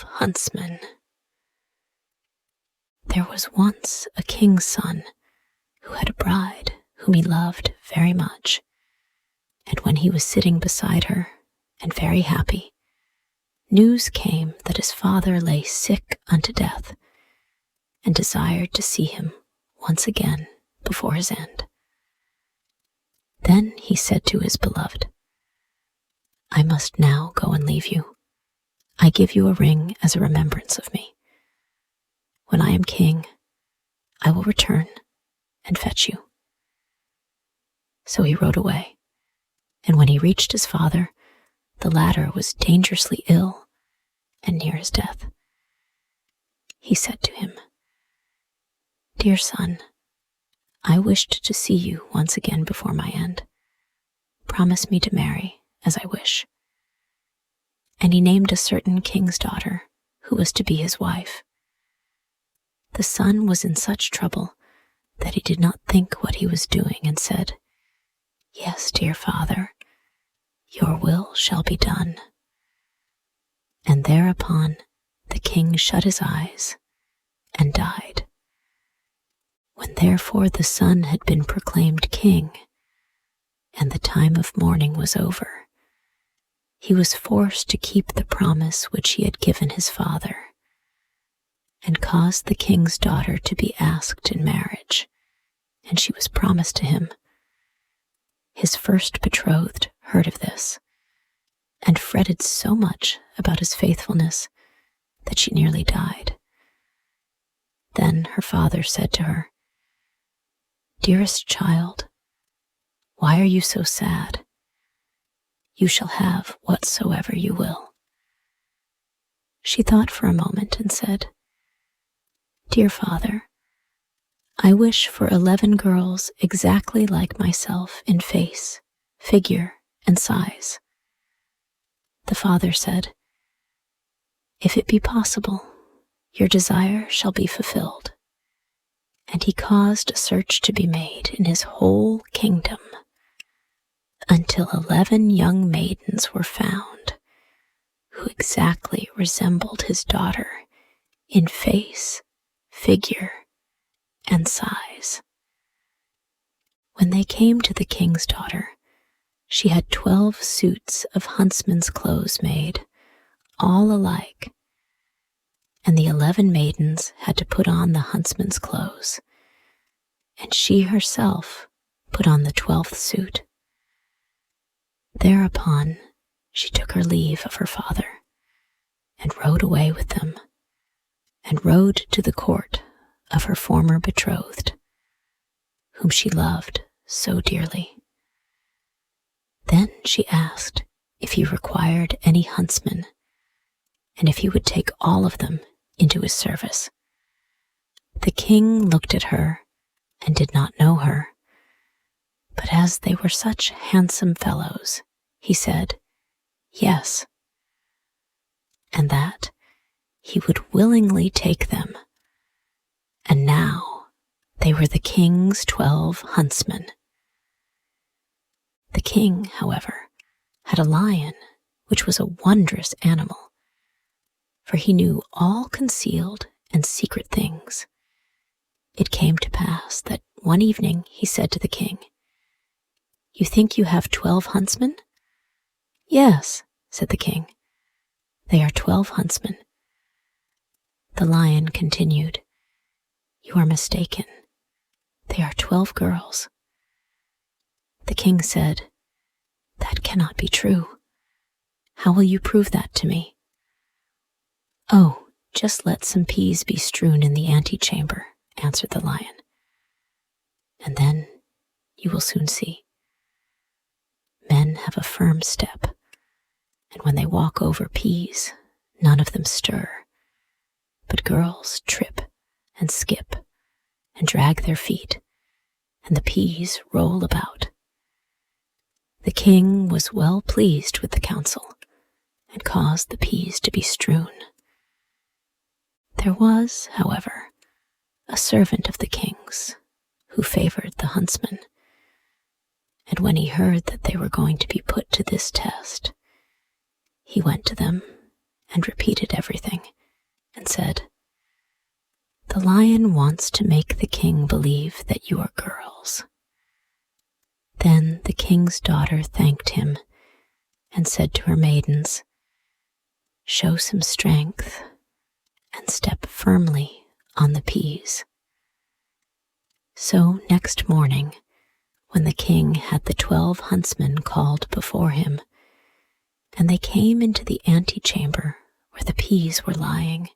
Huntsmen. There was once a king's son who had a bride whom he loved very much, and when he was sitting beside her and very happy, news came that his father lay sick unto death and desired to see him once again before his end. Then he said to his beloved, "I must now go and leave you. I give you a ring as a remembrance of me. When I am king, I will return and fetch you." So he rode away, and when he reached his father, the latter was dangerously ill and near his death. He said to him, "Dear son, I wished to see you once again before my end. Promise me to marry as I wish." And he named a certain king's daughter who was to be his wife. The son was in such trouble that he did not think what he was doing and said, "Yes, dear father, your will shall be done." And thereupon the king shut his eyes and died. When therefore the son had been proclaimed king, and the time of mourning was over, he was forced to keep the promise which he had given his father, and caused the king's daughter to be asked in marriage, and she was promised to him. His first betrothed heard of this, and fretted so much about his faithfulness that she nearly died. Then her father said to her, "Dearest child, why are you so sad? You shall have whatsoever you will." She thought for a moment and said, "Dear father, I wish for 11 girls exactly like myself in face, figure, and size." The father said, "If it be possible, your desire shall be fulfilled." And he caused a search to be made in his whole kingdom until 11 young maidens were found who exactly resembled his daughter in face, figure, and size. When they came to the king's daughter, she had 12 suits of huntsmen's clothes made, all alike, and the 11 maidens had to put on the huntsman's clothes, and she herself put on the 12th suit. Thereupon she took her leave of her father, and rode away with them, and rode to the court of her former betrothed, whom she loved so dearly. Then she asked if he required any huntsmen, and if he would take all of them into his service. The king looked at her and did not know her, but as they were such handsome fellows, he said, "Yes," and that he would willingly take them. And now they were the king's 12 huntsmen. The king, however, had a lion, which was a wondrous animal, for he knew all concealed and secret things. It came to pass that one evening he said to the king, "You think you have 12 huntsmen?" "Yes," said the king, "they are 12 huntsmen." The lion continued, "You are mistaken. They are 12 girls." The king said, "That cannot be true. How will you prove that to me?" "Oh, just let some peas be strewn in the antechamber," answered the lion, "and then you will soon see. Men have a firm step, and when they walk over peas, none of them stir, but girls trip and skip and drag their feet, and the peas roll about." The king was well pleased with the counsel, and caused the peas to be strewn. There was, however, a servant of the king's who favored the huntsmen, and when he heard that they were going to be put to this test, he went to them and repeated everything, and said, "The lion wants to make the king believe that you are girls." Then the king's daughter thanked him and said to her maidens, "Show some strength and step firmly on the peas." So next morning, when the king had the 12 huntsmen called before him, and they came into the antechamber where the peas were lying,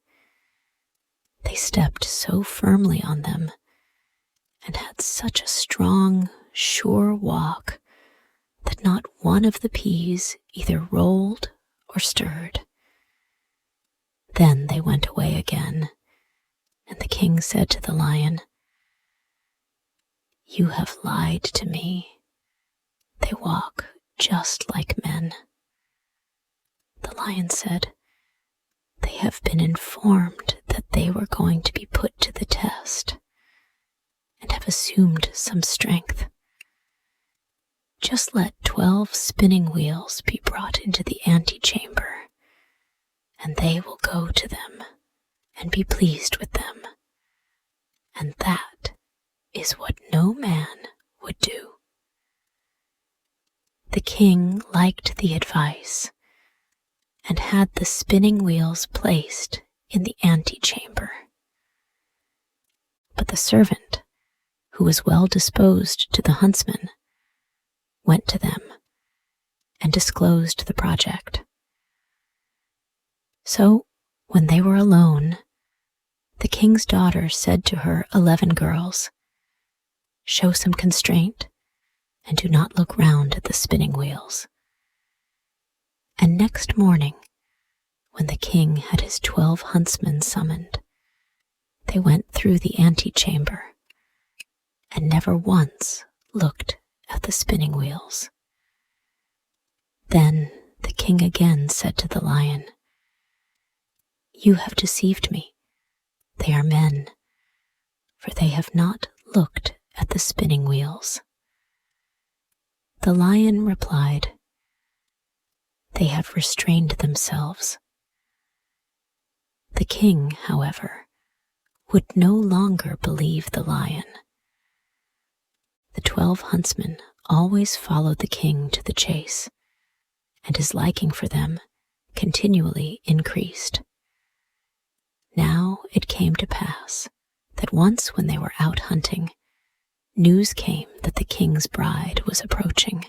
they stepped so firmly on them and had such a strong, sure walk that not one of the peas either rolled or stirred. Then they went away again, and the king said to the lion, "You have lied to me. They walk just like men." The lion said, "They have been informed that they were going to be put to the test and have assumed some strength. Just let 12 spinning wheels be brought into the antechamber, and they will go to them and be pleased with them. And that is what no man would do." The king liked the advice and had the spinning wheels placed in the antechamber. But the servant, who was well disposed to the huntsmen, went to them and disclosed the project. So, when they were alone, the king's daughter said to her 11 girls, "Show some constraint and do not look round at the spinning wheels." And next morning, when the king had his 12 huntsmen summoned, they went through the antechamber and never once looked at the spinning wheels. Then the king again said to the lion, "You have deceived me. They are men, for they have not looked at the spinning wheels." The lion replied, "They have restrained themselves." The king, however, would no longer believe the lion. The 12 huntsmen always followed the king to the chase, and his liking for them continually increased. Now it came to pass that once when they were out hunting, news came that the king's bride was approaching.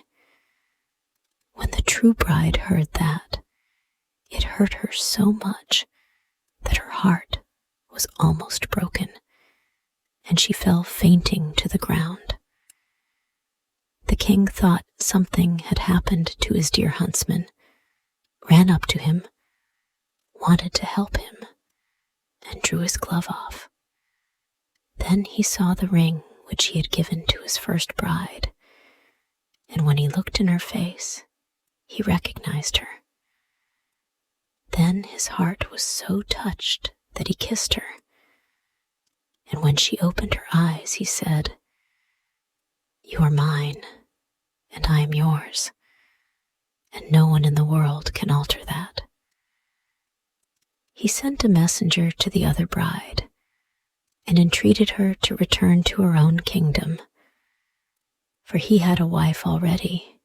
When the true bride heard that, it hurt her so much that her heart was almost broken, and she fell fainting to the ground. The king thought something had happened to his dear huntsman, ran up to him, wanted to help him, and drew his glove off. Then he saw the ring which he had given to his first bride, and when he looked in her face, he recognized her. Then his heart was so touched that he kissed her, and when she opened her eyes, he said, "You are mine, and I am yours, and no one in the world can alter that." He sent a messenger to the other bride and entreated her to return to her own kingdom, for he had a wife already,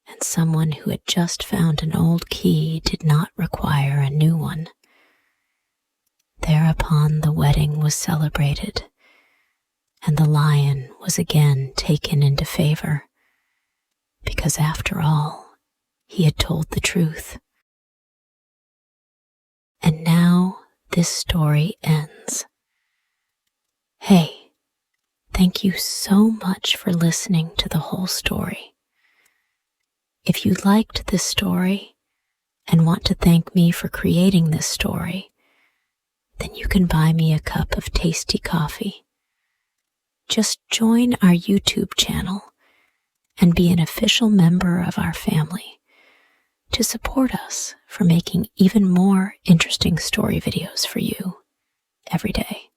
and someone who had just found an old key did not require a new one. Thereupon the wedding was celebrated, and the lion was again taken into favor, because after all, he had told the truth. And now this story ends. Hey, thank you so much for listening to the whole story. If you liked this story and want to thank me for creating this story, then you can buy me a cup of tasty coffee. Just join our YouTube channel and be an official member of our family to support us for making even more interesting story videos for you every day.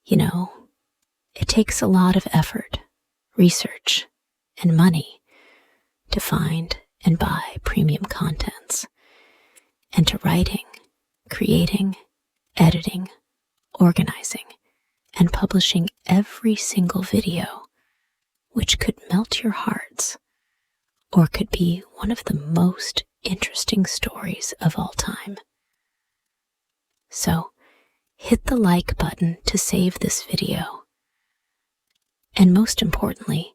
You know, it takes a lot of effort, research, and money to find and buy premium contents. and to writing, creating, editing, organizing, and publishing every single video, which could melt your hearts or could be one of the most interesting stories of all time. So, hit the like button to save this video. And most importantly,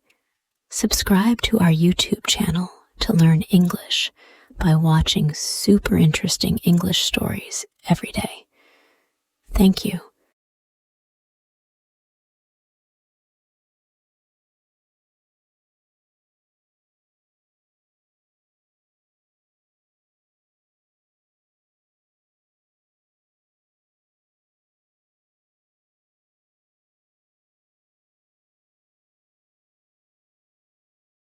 subscribe to our YouTube channel to learn English by watching super interesting English stories every day. Thank you.